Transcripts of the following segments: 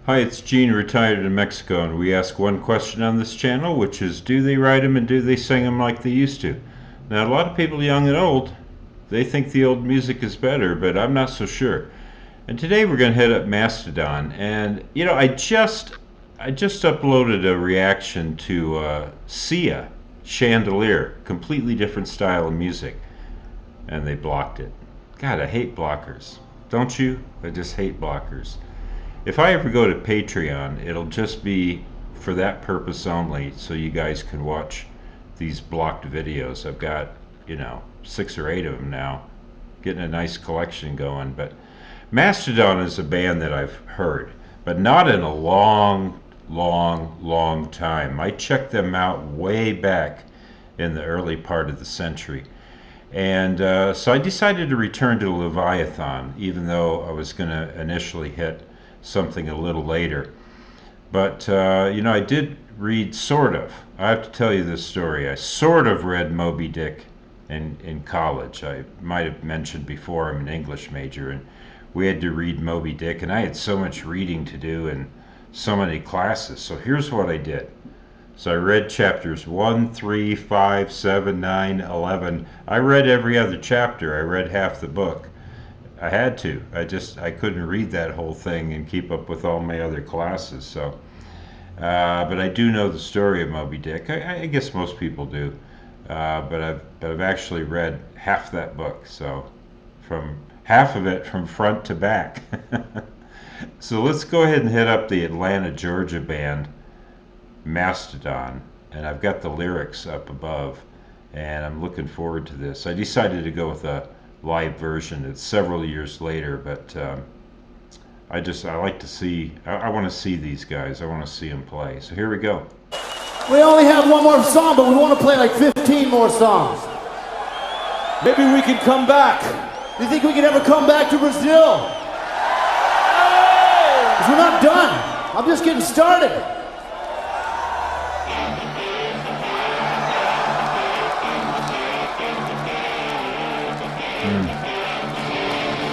Hi, it's Gene, retired in Mexico, and we ask one question on this channel, which is, do they write them and do they sing them like they used to? Now, a lot of people, young and old, they think the old music is better, but I'm not so sure. And today we're going to hit up Mastodon, and I just uploaded a reaction to Sia, Chandelier, completely different style of music, and they blocked it. God, I hate blockers. Don't you? I just hate blockers. If I ever go to Patreon, it'll just be for that purpose only, so you guys can watch these blocked videos. I've got, 6 or 8 of them now, getting a nice collection going. But Mastodon is a band that I've heard, but not in a long time. I checked them out way back in the early part of the century. And so I decided to return to Leviathan, even though I was going to initially hit something a little later. But I did read, sort of. I have to tell you this story. I sort of read Moby Dick in college. I might have mentioned before I'm an English major, and we had to read Moby Dick, and I had so much reading to do and so many classes. So here's what I did. So I read chapters 1, 3, 5, 7, 9, 11. I read every other chapter. I read half the book. I had to. I couldn't read that whole thing and keep up with all my other classes. So, but I do know the story of Moby Dick. I guess most people do. But I've actually read half that book. So, from half of it from front to back. So let's go ahead and hit up the Atlanta, Georgia band Mastodon, and I've got the lyrics up above, and I'm looking forward to this. I decided to go with a live version. It's several years later, but I like to see, I want to see these guys. I want to see them play. So here we go. We only have one more song, but we want to play like 15 more songs. Maybe we can come back. Do you think we can ever come back to Brazil? Because we're not done. I'm just getting started.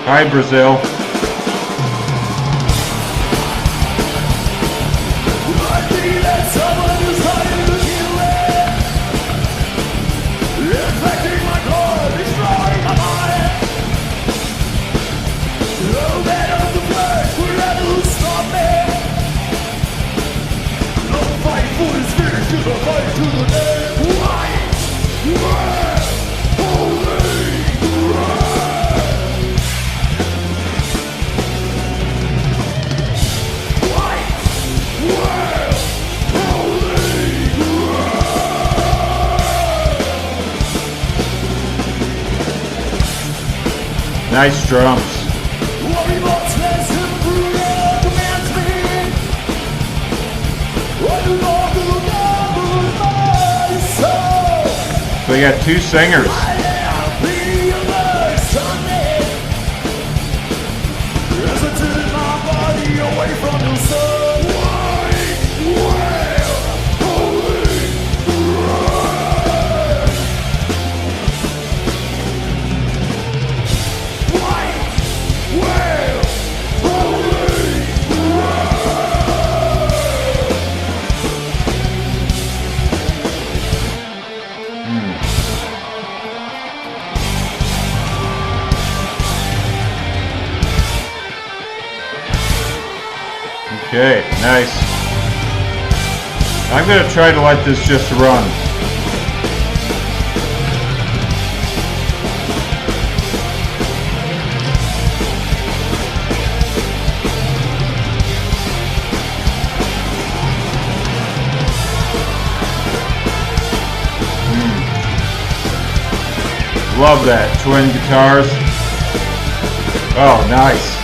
Hi, Brazil. Nice drums. So you got 2 singers. Okay, nice. I'm going to try to let this just run. Love that. Twin guitars. Oh, nice.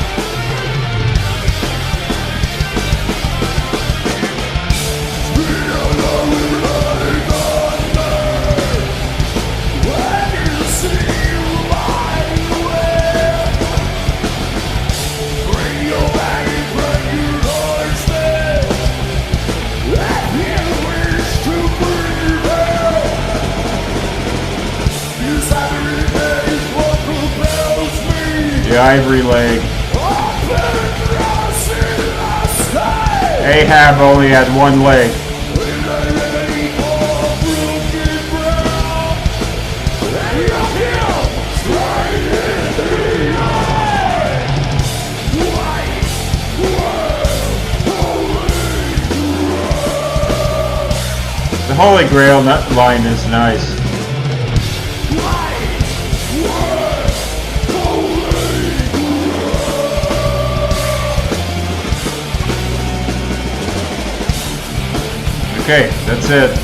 The ivory leg. Ahab only had one leg. The Holy Grail line is nice. Okay, that's it.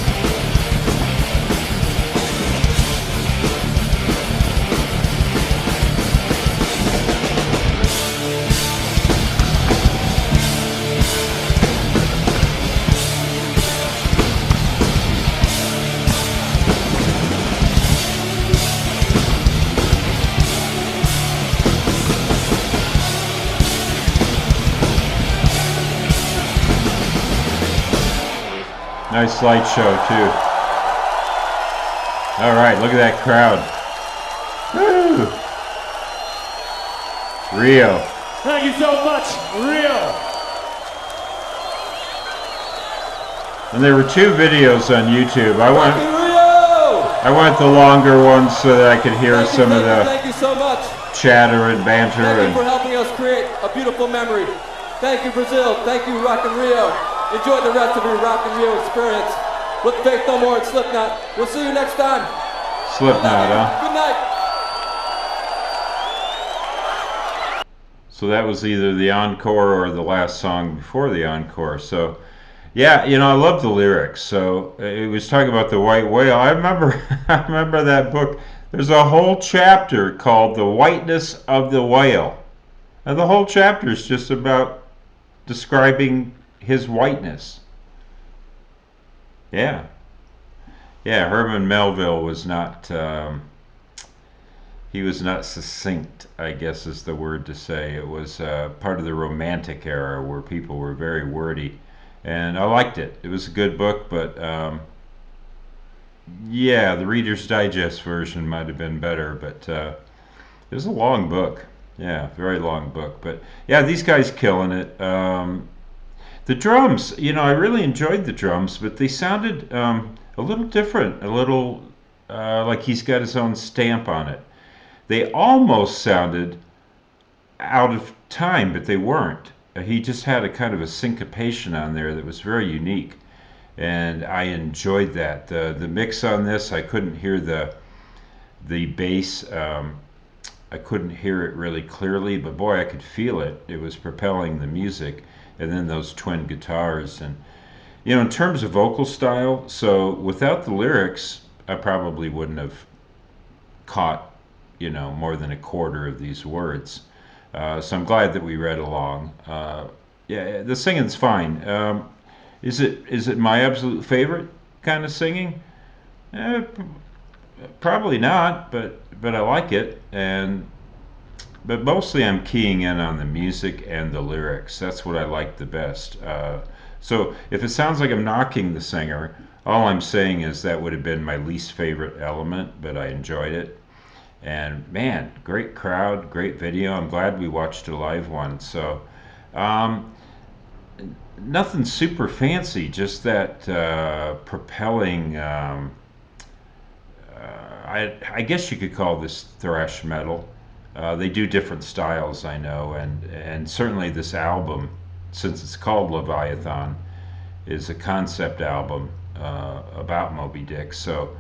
Nice slideshow too. All right, look at that crowd. Woo! Rio. Thank you so much, Rio. And there were 2 videos on YouTube. I want the longer ones so that I could hear some of the thank you so much. Chatter and banter. Thank you for helping us create a beautiful memory. Thank you, Brazil. Thank you, Rock and Rio. Enjoy the rest of your Rock and Rio experience. With Faith No More and Slipknot. We'll see you next time. Slipknot, huh? Good night. So that was either the encore or the last song before the encore. So, yeah, you know, I love the lyrics. So it was talking about the white whale. I remember that book. There's a whole chapter called "The Whiteness of the Whale," and the whole chapter is just about describing his whiteness. Yeah, Herman Melville was not. He was not succinct, I guess is the word to say. It was part of the Romantic era where people were very wordy, and I liked it. It was a good book, but yeah, the Reader's Digest version might have been better, but it was a long book. Yeah, very long book. But yeah, these guys killing it. The drums, you know, I really enjoyed the drums, but they sounded a little different, a little like he's got his own stamp on it. They almost sounded out of time, but they weren't. He just had a kind of a syncopation on there that was very unique, and I enjoyed that. The mix on this, I couldn't hear the bass. I couldn't hear it really clearly, but boy, I could feel it. It was propelling the music, and then those twin guitars. And you know, in terms of vocal style, so without the lyrics, I probably wouldn't have caught, you know, more than a quarter of these words. So I'm glad that we read along. Yeah, the singing's fine. Is it my absolute favorite kind of singing? Probably not, but I like it, but mostly I'm keying in on the music and the lyrics. That's what I like the best. So if it sounds like I'm knocking the singer, all I'm saying is that would have been my least favorite element, but I enjoyed it. And man, great crowd, great video. I'm glad we watched a live one. So nothing super fancy, just that propelling. I guess you could call this thrash metal. They do different styles, I know, and certainly this album, since it's called Leviathan, is a concept album about Moby Dick. So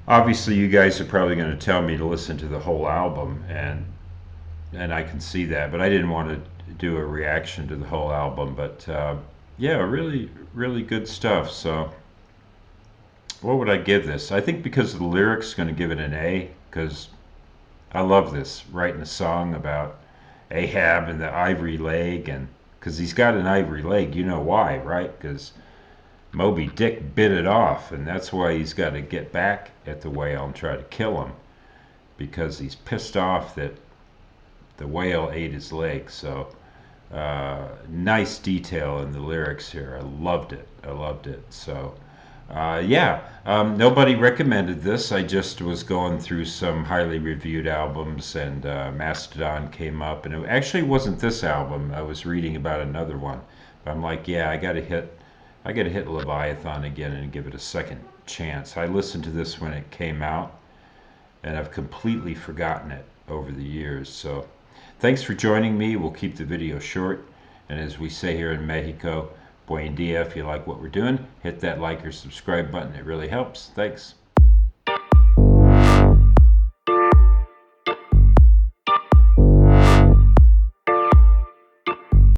obviously you guys are probably going to tell me to listen to the whole album, and I can see that, but I didn't want to do a reaction to the whole album. But yeah, really, really good stuff. So what would I give this? I think because of the lyrics, going to give it an A, because I love this, writing a song about Ahab and the ivory leg, and because he's got an ivory leg, you know why, right? Because Moby Dick bit it off, and that's why he's got to get back at the whale and try to kill him, because he's pissed off that the whale ate his leg. So nice detail in the lyrics here. I loved it. So Nobody recommended this. I just was going through some highly reviewed albums, and Mastodon came up, and it actually wasn't this album. I was reading about another one, but I'm like, yeah, I gotta hit Leviathan again and give it a second chance. I listened to this when it came out, and I've completely forgotten it over the years. So, thanks for joining me. We'll keep the video short, and as we say here in Mexico, buen dia. If you like what we're doing, hit that like or subscribe button. It really helps. Thanks.